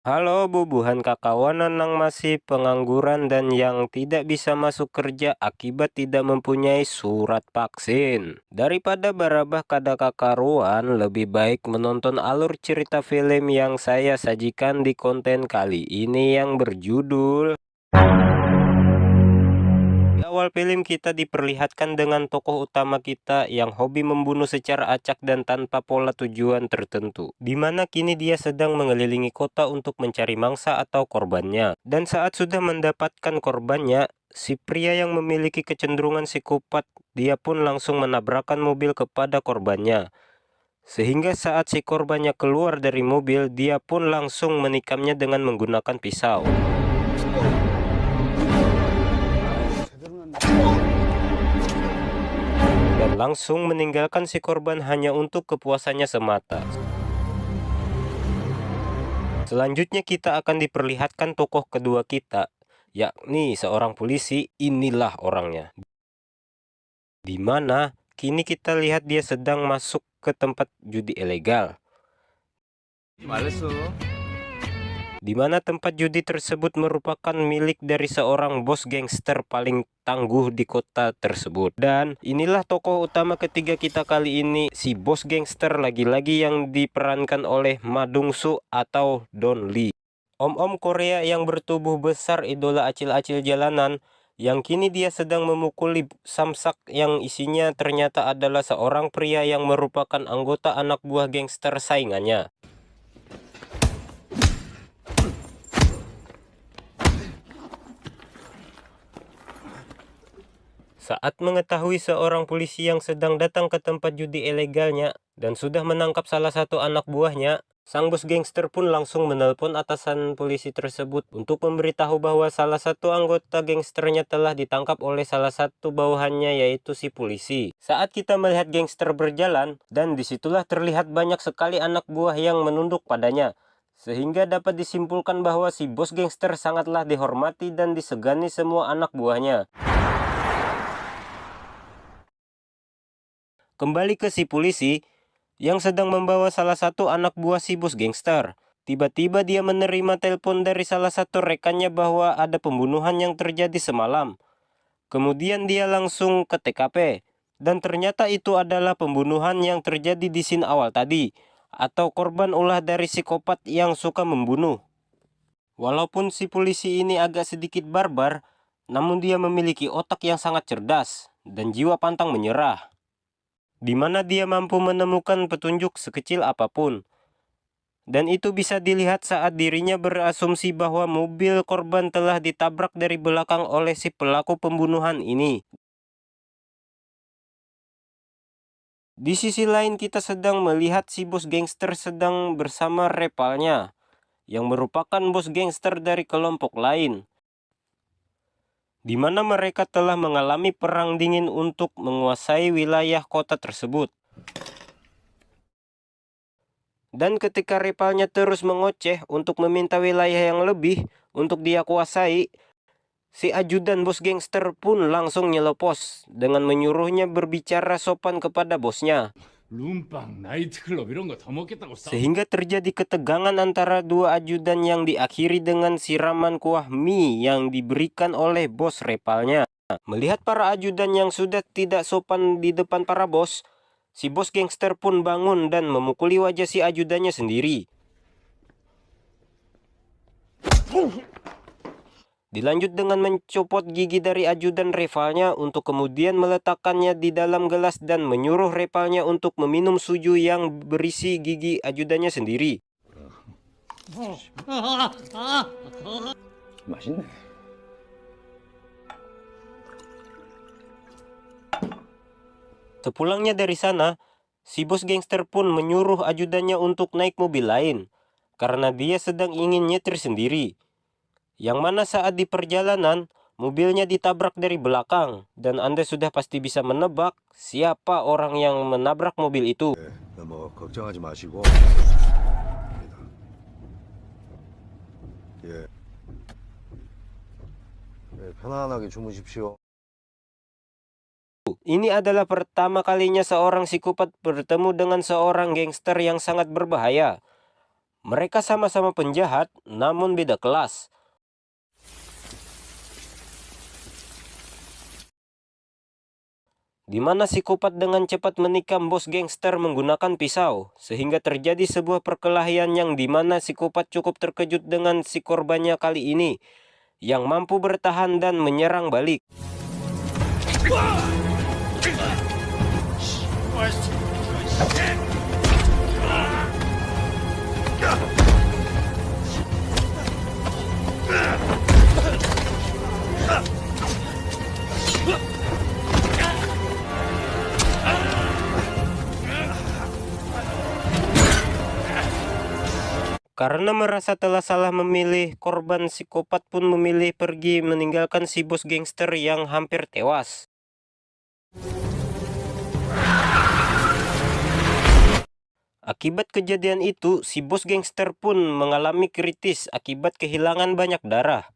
Halo bubuhan kakawanan yang masih pengangguran dan yang tidak bisa masuk kerja akibat tidak mempunyai surat vaksin. Daripada barabah kada kakaruan, lebih baik menonton alur cerita film yang saya sajikan di konten kali ini yang berjudul. Di awal film kita diperlihatkan dengan tokoh utama kita yang hobi membunuh secara acak dan tanpa pola tujuan tertentu, di mana kini dia sedang mengelilingi kota untuk mencari mangsa atau korbannya. Dan saat sudah mendapatkan korbannya, si pria yang memiliki kecenderungan psikopat, dia pun langsung menabrakkan mobil kepada korbannya. Sehingga saat si korbannya keluar dari mobil, dia pun langsung menikamnya dengan menggunakan pisau. Dan langsung meninggalkan si korban hanya untuk kepuasannya semata. Selanjutnya kita akan diperlihatkan tokoh kedua kita, yakni seorang polisi. Inilah orangnya. Di mana kini kita lihat dia sedang masuk ke tempat judi ilegal. Di mana tempat judi tersebut merupakan milik dari seorang bos gangster paling tangguh di kota tersebut. Dan inilah tokoh utama ketiga kita kali ini, si bos gangster lagi-lagi yang diperankan oleh Ma Dong-soo atau Don Lee. Om-om Korea yang bertubuh besar, idola acil-acil jalanan, yang kini dia sedang memukuli samsak yang isinya ternyata adalah seorang pria yang merupakan anggota anak buah gangster saingannya. Saat mengetahui seorang polisi yang sedang datang ke tempat judi ilegalnya dan sudah menangkap salah satu anak buahnya, sang bos gangster pun langsung menelpon atasan polisi tersebut untuk memberitahu bahwa salah satu anggota gangsternya telah ditangkap oleh salah satu bawahannya, yaitu si polisi. Saat kita melihat gangster berjalan, dan disitulah terlihat banyak sekali anak buah yang menunduk padanya, sehingga dapat disimpulkan bahwa si bos gangster sangatlah dihormati dan disegani semua anak buahnya. Kembali ke si polisi yang sedang membawa salah satu anak buah si bos gangster. Tiba-tiba dia menerima telepon dari salah satu rekannya bahwa ada pembunuhan yang terjadi semalam. Kemudian dia langsung ke TKP. Dan ternyata itu adalah pembunuhan yang terjadi di scene awal tadi, atau korban ulah dari psikopat yang suka membunuh. Walaupun si polisi ini agak sedikit barbar, namun dia memiliki otak yang sangat cerdas dan jiwa pantang menyerah, di mana dia mampu menemukan petunjuk sekecil apapun. Dan itu bisa dilihat saat dirinya berasumsi bahwa mobil korban telah ditabrak dari belakang oleh si pelaku pembunuhan ini. Di sisi lain kita sedang melihat si bos gangster sedang bersama rivalnya, yang merupakan bos gangster dari kelompok lain, di mana mereka telah mengalami perang dingin untuk menguasai wilayah kota tersebut. Dan ketika rivalnya terus mengoceh untuk meminta wilayah yang lebih untuk dia kuasai, si ajudan bos gangster pun langsung nyelopos dengan menyuruhnya berbicara sopan kepada bosnya. Sehingga terjadi ketegangan antara dua ajudan yang diakhiri dengan siraman kuah mie yang diberikan oleh bos rivalnya. Melihat para ajudan yang sudah tidak sopan di depan para bos, si bos gangster pun bangun dan memukuli wajah si ajudannya sendiri. Dilanjut dengan mencopot gigi dari ajudan rivalnya untuk kemudian meletakkannya di dalam gelas dan menyuruh rivalnya untuk meminum suju yang berisi gigi ajudannya sendiri. Sepulangnya dari sana, si bos gangster pun menyuruh ajudannya untuk naik mobil lain, karena dia sedang ingin nyetir sendiri. Yang mana saat di perjalanan, mobilnya ditabrak dari belakang, dan Anda sudah pasti bisa menebak siapa orang yang menabrak mobil itu. 뭐 걱정하지 마시고 예, 편안하게 주무십시오. Ini adalah pertama kalinya seorang psikopat bertemu dengan seorang gangster yang sangat berbahaya. Mereka sama-sama penjahat, namun beda kelas. Di mana psikopat dengan cepat menikam bos gangster menggunakan pisau, sehingga terjadi sebuah perkelahian yang dimana psikopat cukup terkejut dengan si korbannya kali ini, yang mampu bertahan dan menyerang balik. Karena merasa telah salah memilih, korban psikopat pun memilih pergi meninggalkan si bos gangster yang hampir tewas. Akibat kejadian itu, si bos gangster pun mengalami kritis akibat kehilangan banyak darah.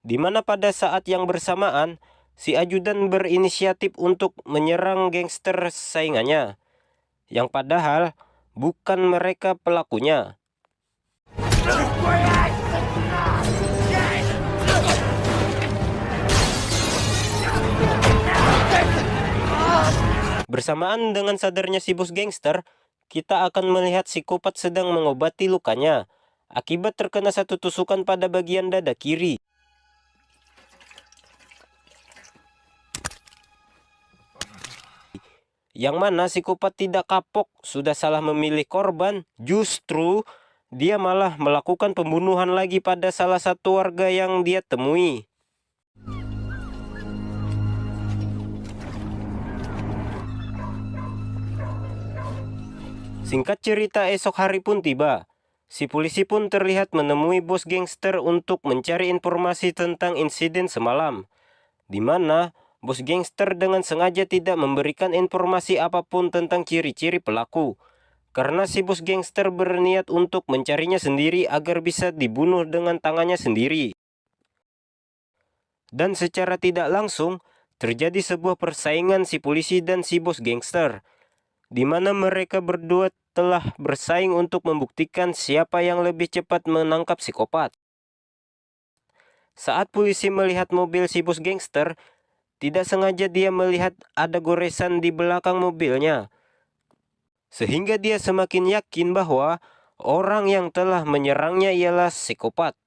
Di mana pada saat yang bersamaan, si ajudan berinisiatif untuk menyerang gangster saingannya, yang padahal bukan mereka pelakunya. Bersamaan dengan sadarnya si bos gangster, kita akan melihat psikopat sedang mengobati lukanya akibat terkena satu tusukan pada bagian dada kiri. Yang mana psikopat tidak kapok, sudah salah memilih korban, justru dia malah melakukan pembunuhan lagi pada salah satu warga yang dia temui. Singkat cerita, esok hari pun tiba. Si polisi pun terlihat menemui bos gangster untuk mencari informasi tentang insiden semalam, di mana bos gangster dengan sengaja tidak memberikan informasi apapun tentang ciri-ciri pelaku, karena si bos gangster berniat untuk mencarinya sendiri agar bisa dibunuh dengan tangannya sendiri. Dan secara tidak langsung, terjadi sebuah persaingan si polisi dan si bos gangster, di mana mereka berdua telah bersaing untuk membuktikan siapa yang lebih cepat menangkap psikopat. Saat polisi melihat mobil si bos gangster, tidak sengaja dia melihat ada goresan di belakang mobilnya, sehingga dia semakin yakin bahwa orang yang telah menyerangnya ialah psikopat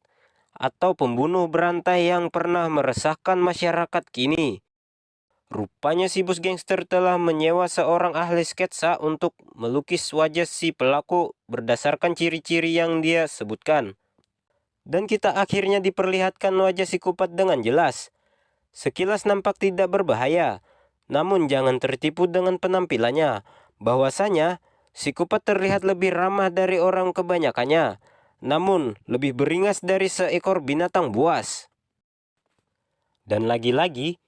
atau pembunuh berantai yang pernah meresahkan masyarakat kini. Rupanya si bos gangster telah menyewa seorang ahli sketsa untuk melukis wajah si pelaku berdasarkan ciri-ciri yang dia sebutkan. Dan kita akhirnya diperlihatkan wajah psikopat dengan jelas. Sekilas nampak tidak berbahaya, namun jangan tertipu dengan penampilannya. Bahwasanya psikopat terlihat lebih ramah dari orang kebanyakannya, namun lebih beringas dari seekor binatang buas. Dan lagi-lagi,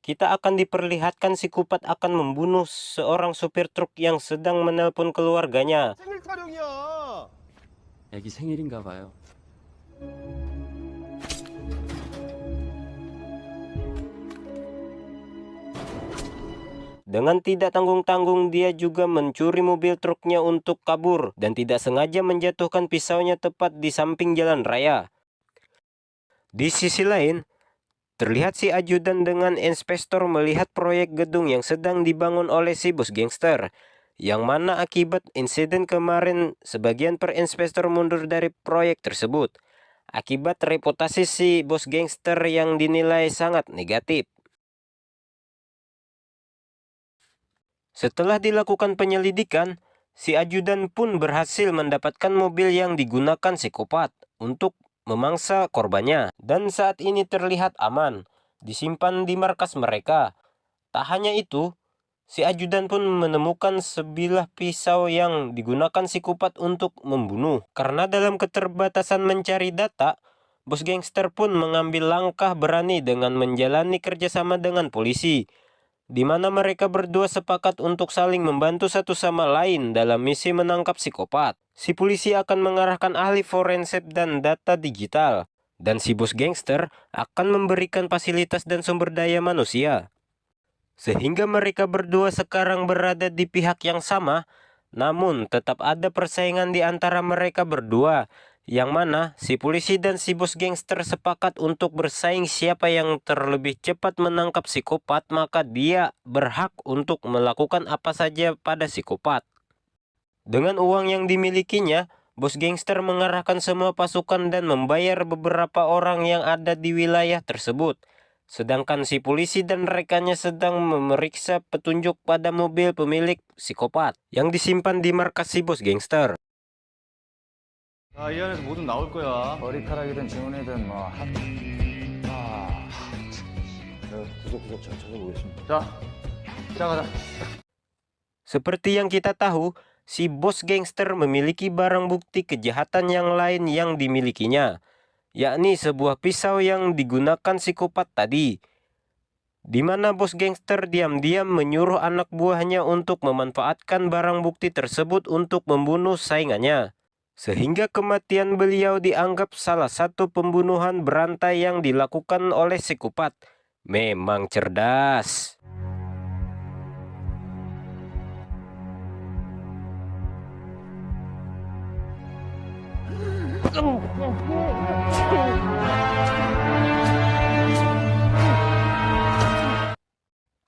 kita akan diperlihatkan psikopat akan membunuh seorang supir truk yang sedang menelpon keluarganya. 생일 촬영이야. 애기 생일인가 봐요. Dengan tidak tanggung-tanggung dia juga mencuri mobil truknya untuk kabur dan tidak sengaja menjatuhkan pisaunya tepat di samping jalan raya. Di sisi lain, terlihat si ajudan dengan inspektor melihat proyek gedung yang sedang dibangun oleh si bos gangster, yang mana akibat insiden kemarin sebagian inspektor mundur dari proyek tersebut, akibat reputasi si bos gangster yang dinilai sangat negatif. Setelah dilakukan penyelidikan, si ajudan pun berhasil mendapatkan mobil yang digunakan psikopat untuk memangsa korbannya, dan saat ini terlihat aman, disimpan di markas mereka. Tak hanya itu, si ajudan pun menemukan sebilah pisau yang digunakan psikopat untuk membunuh. Karena dalam keterbatasan mencari data, bos gangster pun mengambil langkah berani dengan menjalani kerjasama dengan polisi, di mana mereka berdua sepakat untuk saling membantu satu sama lain dalam misi menangkap psikopat. Si polisi akan mengarahkan ahli forensik dan data digital, dan si bos gangster akan memberikan fasilitas dan sumber daya manusia. Sehingga mereka berdua sekarang berada di pihak yang sama Namun tetap ada persaingan di antara mereka berdua, yang mana si polisi dan si bos gangster sepakat untuk bersaing siapa yang terlebih cepat menangkap psikopat, maka dia berhak untuk melakukan apa saja pada psikopat. Dengan uang yang dimilikinya, bos gangster mengerahkan semua pasukan dan membayar beberapa orang yang ada di wilayah tersebut. Sedangkan si polisi dan rekannya sedang memeriksa petunjuk pada mobil pemilik psikopat yang disimpan di markas si bos gangster. 아, 이 안에서 뭐든 나올 거야. 머리카락이든 지문이든 뭐 구석구석 잘 찾아보겠습니다. 자, 시작하자. Seperti yang kita tahu, si bos gangster memiliki barang bukti kejahatan yang lain yang dimilikinya, yakni sebuah pisau yang digunakan psikopat tadi, di mana bos gangster diam-diam menyuruh anak buahnya untuk memanfaatkan barang bukti tersebut untuk membunuh saingannya. Sehingga kematian beliau dianggap salah satu pembunuhan berantai yang dilakukan oleh psikopat. Memang cerdas.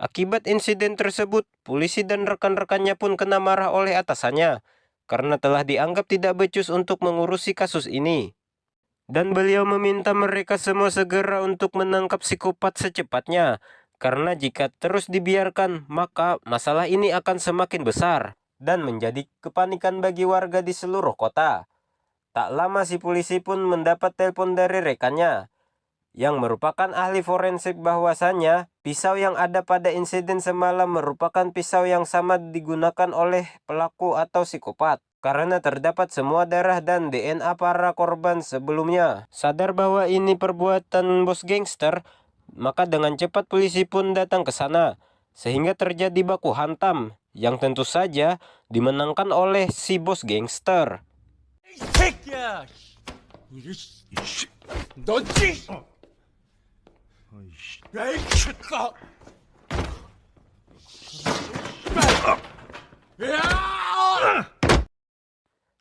Akibat insiden tersebut, polisi dan rekan-rekannya pun kena marah oleh atasannya karena telah dianggap tidak becus untuk mengurusi kasus ini. Dan beliau meminta mereka semua segera untuk menangkap psikopat secepatnya, karena jika terus dibiarkan, maka masalah ini akan semakin besar dan menjadi kepanikan bagi warga di seluruh kota. Tak lama si polisi pun mendapat telepon dari rekannya, yang merupakan ahli forensik, bahwasannya pisau yang ada pada insiden semalam merupakan pisau yang sama digunakan oleh pelaku atau psikopat. Karena terdapat semua darah dan DNA para korban sebelumnya. Sadar bahwa ini perbuatan bos gangster, maka dengan cepat polisi pun datang ke sana. Sehingga terjadi baku hantam, yang tentu saja dimenangkan oleh si bos gangster. 새끼야! 너지? 야, 이 새끼야!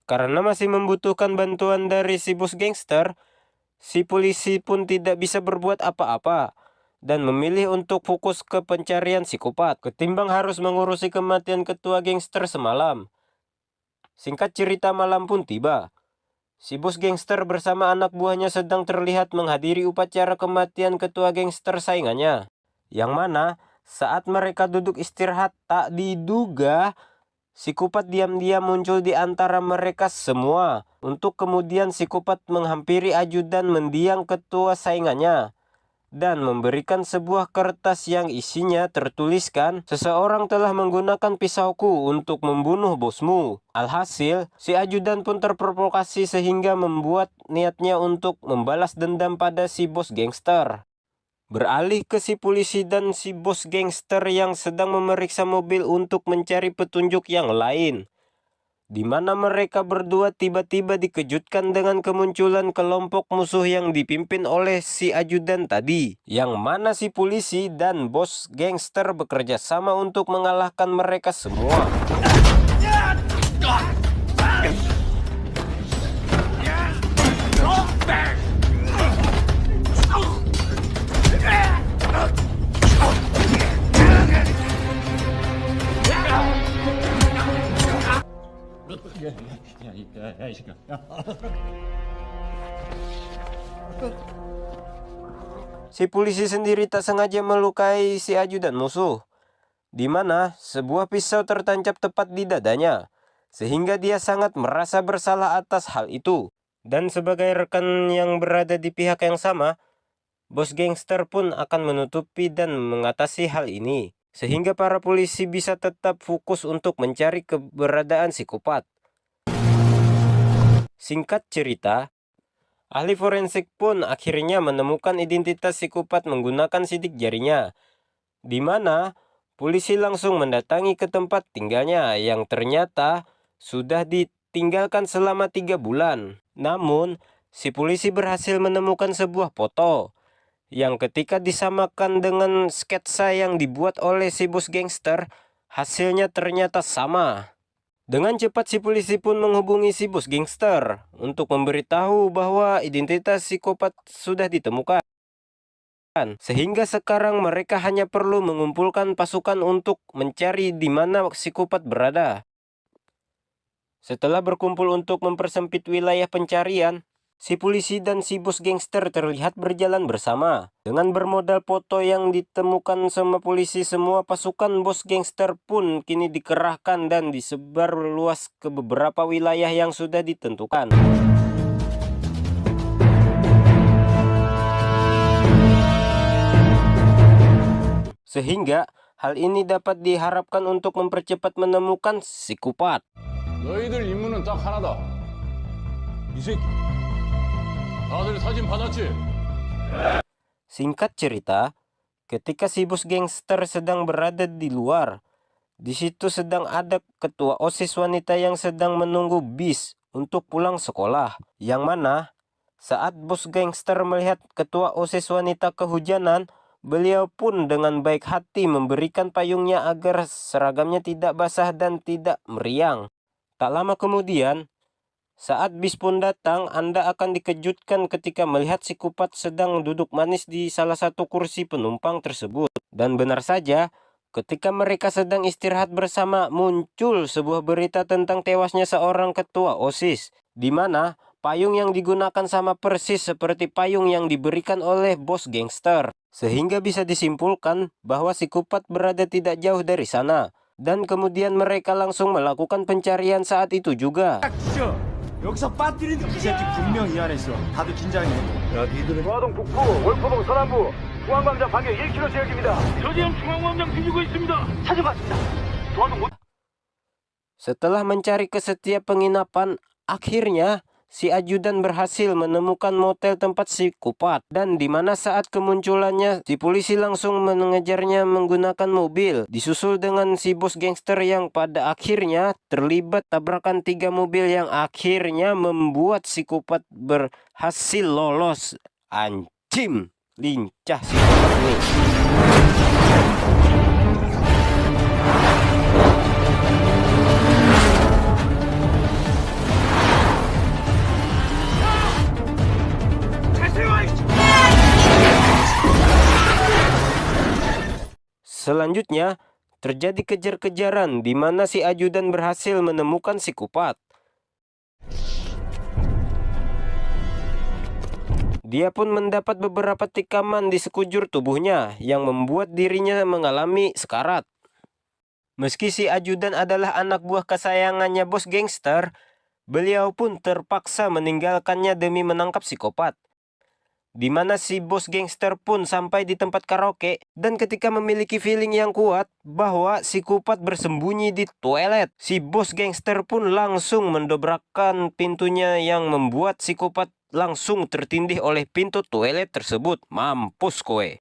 Karena masih membutuhkan bantuan dari si bos gangster, si polisi pun tidak bisa berbuat apa-apa dan memilih untuk fokus ke pencarian psikopat ketimbang harus mengurusi kematian ketua gangster semalam. Singkat cerita, malam pun tiba. Si bos gangster bersama anak buahnya sedang terlihat menghadiri upacara kematian ketua gangster saingannya, yang mana saat mereka duduk istirahat, tak diduga psikopat diam-diam muncul di antara mereka semua, untuk kemudian psikopat menghampiri ajudan mendiang ketua saingannya dan memberikan sebuah kertas yang isinya tertuliskan, "Seseorang telah menggunakan pisauku untuk membunuh bosmu." Alhasil, si ajudan pun terprovokasi sehingga membuat niatnya untuk membalas dendam pada si bos gangster. Beralih ke si polisi dan si bos gangster yang sedang memeriksa mobil untuk mencari petunjuk yang lain, di mana mereka berdua tiba-tiba dikejutkan dengan kemunculan kelompok musuh yang dipimpin oleh si ajudan tadi, yang mana si polisi dan bos gangster bekerja sama untuk mengalahkan mereka semua. Si polisi sendiri tak sengaja melukai si ajudan musuh, di mana sebuah pisau tertancap tepat di dadanya, sehingga dia sangat merasa bersalah atas hal itu. Dan sebagai rekan yang berada di pihak yang sama, bos gangster pun akan menutupi dan mengatasi hal ini, sehingga para polisi bisa tetap fokus untuk mencari keberadaan psikopat. Singkat cerita, ahli forensik pun akhirnya menemukan identitas psikopat menggunakan sidik jarinya, di mana polisi langsung mendatangi ke tempat tinggalnya yang ternyata sudah ditinggalkan selama 3 bulan. Namun, si polisi berhasil menemukan sebuah foto yang ketika disamakan dengan sketsa yang dibuat oleh si bos gangster, hasilnya ternyata sama. Dengan cepat si polisi pun menghubungi si bos gangster untuk memberitahu bahwa identitas psikopat sudah ditemukan. Sehingga sekarang mereka hanya perlu mengumpulkan pasukan untuk mencari di mana psikopat berada. Setelah berkumpul untuk mempersempit wilayah pencarian, si polisi dan si bos gangster terlihat berjalan bersama. Dengan bermodal foto yang ditemukan sama polisi, semua pasukan bos gangster pun kini dikerahkan dan disebar luas ke beberapa wilayah yang sudah ditentukan. Sehingga hal ini dapat diharapkan untuk mempercepat menemukan psikopat. 너희들 임무는 딱 하나다. 이 새끼. 다들 사진 받았지? Singkat cerita, ketika si bos gangster sedang berada di luar, di situ sedang ada ketua OSIS wanita yang sedang menunggu bis untuk pulang sekolah. Yang mana saat bos gangster melihat ketua OSIS wanita kehujanan, beliau pun dengan baik hati memberikan payungnya agar seragamnya tidak basah dan tidak meriang. Tak lama kemudian, saat bis pun datang, Anda akan dikejutkan ketika melihat psikopat sedang duduk manis di salah satu kursi penumpang tersebut. Dan benar saja, ketika mereka sedang istirahat bersama, muncul sebuah berita tentang tewasnya seorang ketua OSIS, di mana payung yang digunakan sama persis seperti payung yang diberikan oleh bos gangster. Sehingga bisa disimpulkan bahwa psikopat berada tidak jauh dari sana. Dan kemudian mereka langsung melakukan pencarian saat itu juga. 여기서 빠뜨린 이 새끼 분명 이 안에 있어. 다들 긴장해. 야, 니들은 도화동 북부, 월포동 서남부, 중앙광장 반경 1km 지역입니다. 저지형 중앙광장 뒤지고 있습니다. 찾아봤습니다. 도화동 Setelah mencari ke setiap penginapan, akhirnya si ajudan berhasil menemukan motel tempat psikopat. Dan di mana saat kemunculannya, si polisi langsung mengejarnya menggunakan mobil, disusul dengan si bos gangster yang pada akhirnya terlibat tabrakan 3 mobil yang akhirnya membuat psikopat berhasil lolos. Anjim, lincah psikopat ini. Selanjutnya, terjadi kejar-kejaran di mana si ajudan berhasil menemukan psikopat. Dia pun mendapat beberapa tikaman di sekujur tubuhnya yang membuat dirinya mengalami sekarat. Meski si ajudan adalah anak buah kesayangannya bos gangster, beliau pun terpaksa meninggalkannya demi menangkap psikopat. Di mana si bos gangster pun sampai di tempat karaoke dan ketika memiliki feeling yang kuat bahwa psikopat bersembunyi di toilet, si bos gangster pun langsung mendobrakkan pintunya yang membuat psikopat langsung tertindih oleh pintu toilet tersebut. Mampus kowe.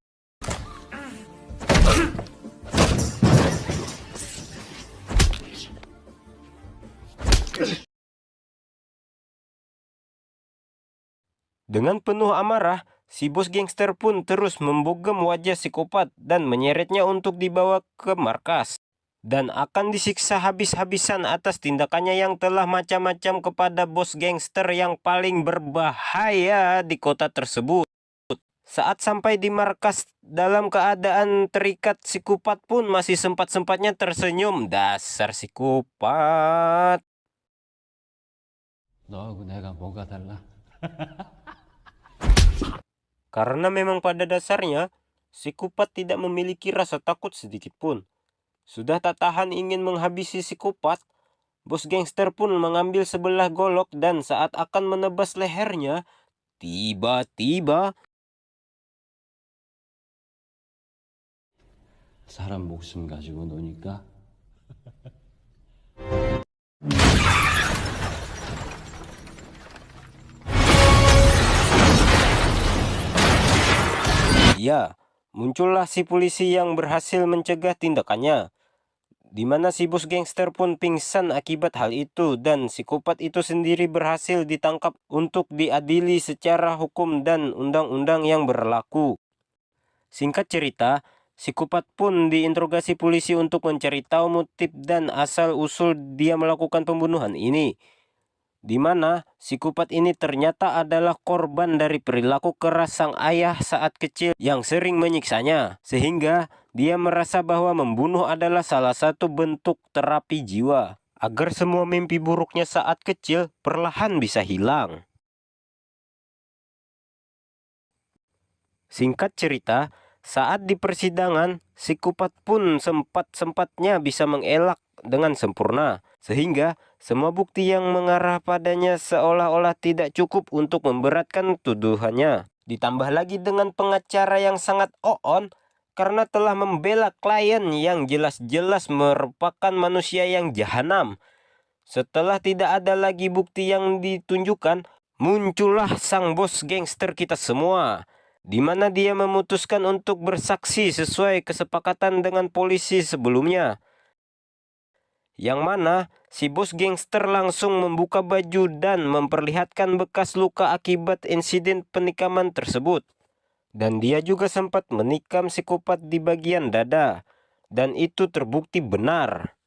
Dengan penuh amarah, si bos gangster pun terus membogem wajah psikopat dan menyeretnya untuk dibawa ke markas. Dan akan disiksa habis-habisan atas tindakannya yang telah macam-macam kepada bos gangster yang paling berbahaya di kota tersebut. Saat sampai di markas dalam keadaan terikat, psikopat pun masih sempat-sempatnya tersenyum. Dasar psikopat. 너하고 내가 뭐가 달라? Karena memang pada dasarnya, psikopat tidak memiliki rasa takut sedikit pun. Sudah tak tahan ingin menghabisi psikopat, bos gangster pun mengambil sebelah golok dan saat akan menebas lehernya, tiba-tiba 사람 목숨 가지고 노니까 ya, muncullah si polisi yang berhasil mencegah tindakannya. Di mana si bos gangster pun pingsan akibat hal itu dan psikopat itu sendiri berhasil ditangkap untuk diadili secara hukum dan undang-undang yang berlaku. Singkat cerita, Psikopat pun diinterogasi polisi untuk mencari tahu motif dan asal-usul dia melakukan pembunuhan ini. Di mana psikopat ini ternyata adalah korban dari perilaku keras sang ayah saat kecil yang sering menyiksanya. Sehingga dia merasa bahwa membunuh adalah salah satu bentuk terapi jiwa, agar semua mimpi buruknya saat kecil perlahan bisa hilang. Singkat cerita, saat di persidangan, psikopat pun sempat-sempatnya bisa mengelak dengan sempurna, sehingga semua bukti yang mengarah padanya seolah-olah tidak cukup untuk memberatkan tuduhannya. Ditambah lagi dengan pengacara yang sangat on karena telah membela klien yang jelas-jelas merupakan manusia yang jahanam. Setelah tidak ada lagi bukti yang ditunjukkan, muncullah sang bos gangster kita semua, di mana dia memutuskan untuk bersaksi sesuai kesepakatan dengan polisi sebelumnya. Yang mana si bos gangster langsung membuka baju dan memperlihatkan bekas luka akibat insiden penikaman tersebut. Dan dia juga sempat menikam psikopat di bagian dada, dan itu terbukti benar.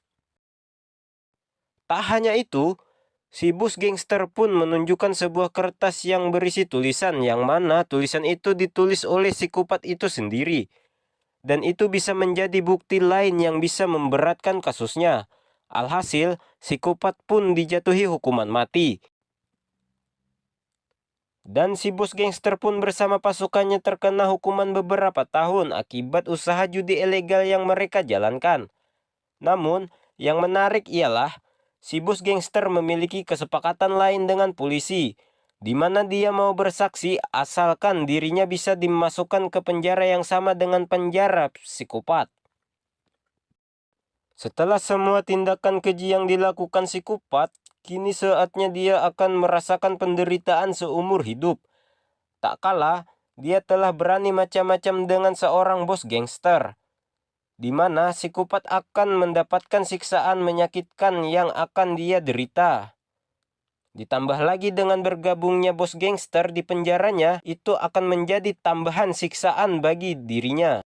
Tak hanya itu, si bos gangster pun menunjukkan sebuah kertas yang berisi tulisan, yang mana tulisan itu ditulis oleh psikopat itu sendiri. Dan itu bisa menjadi bukti lain yang bisa memberatkan kasusnya. Alhasil, psikopat pun dijatuhi hukuman mati. Dan si bos gangster pun bersama pasukannya terkena hukuman beberapa tahun akibat usaha judi ilegal yang mereka jalankan. Namun, yang menarik ialah si bos gangster memiliki kesepakatan lain dengan polisi, di mana dia mau bersaksi asalkan dirinya bisa dimasukkan ke penjara yang sama dengan penjara psikopat. Setelah semua tindakan keji yang dilakukan psikopat, kini saatnya dia akan merasakan penderitaan seumur hidup. Tak kalah, dia telah berani macam-macam dengan seorang bos gangster, di mana psikopat akan mendapatkan siksaan menyakitkan yang akan dia derita. Ditambah lagi dengan bergabungnya bos gangster di penjaranya, itu akan menjadi tambahan siksaan bagi dirinya.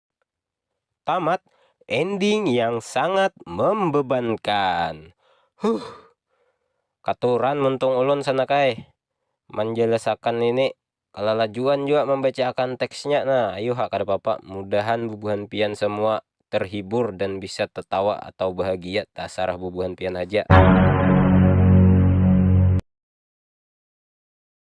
Tamat, ending yang sangat membebankan. Katuran muntung ulun sana kai menjelaskan ini. Kalau lajuan juga membacakan teksnya. Nah, ayo hak ada bapak. Mudahan bubuhan pian semua terhibur dan bisa tertawa atau bahagia. Tak sarah bubuhan pian aja.